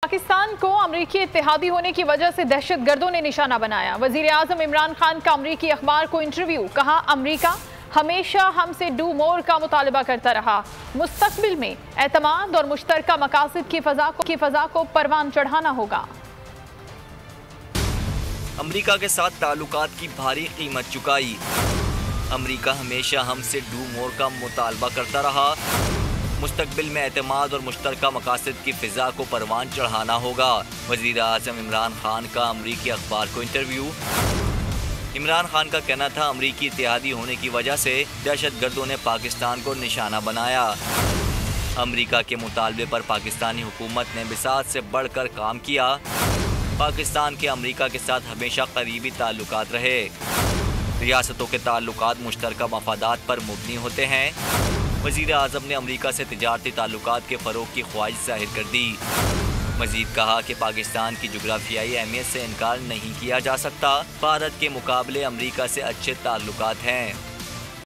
पाकिस्तान को अमरीकी इत्तेहादी होने की वजह से दहशत गर्दों ने निशाना बनाया। वजीर आजम इमरान खान का अमरीकी अखबार को इंटरव्यू, कहा अमरीका हमेशा हमसे डू मोर का मुतालबा करता रहा। मुस्तकबिल में एतमाद और मुश्तरका मकासद की फजा को परवान चढ़ाना होगा। अमरीका के साथ ताल्लुकात की भारी कीमत चुकाई। अमरीका हमेशा हमसे डू मोर का मुतालबा करता रहा। मुस्तकबिल में एतमाद और मुश्तरका मकासद की फ़िज़ा को परवान चढ़ाना होगा। वज़ीर आज़म इमरान खान का अमरीकी अखबार को इंटरव्यू। इमरान खान का कहना था अमरीकी इत्तेहादी होने की वजह से दहशत गर्दों ने पाकिस्तान को निशाना बनाया। अमरीका के मुतालबे पर पाकिस्तानी हुकूमत ने बिसात से बढ़कर काम किया। पाकिस्तान के अमरीका के साथ हमेशा करीबी ताल्लुकात रहे। रियासतों के ताल्लुकात मुश्तरका मफादात पर मुबनी होते हैं। वज़ीर आज़म ने अमरीका से तिजारती ताल्लुकात के फ़रोग़ की ख्वाहिश ज़ाहिर कर दी। मज़ीद कहा कि पाकिस्तान की जुग्राफियाई अहमियत से इनकार नहीं किया जा सकता। भारत के मुकाबले अमरीका से अच्छे ताल्लुकात हैं।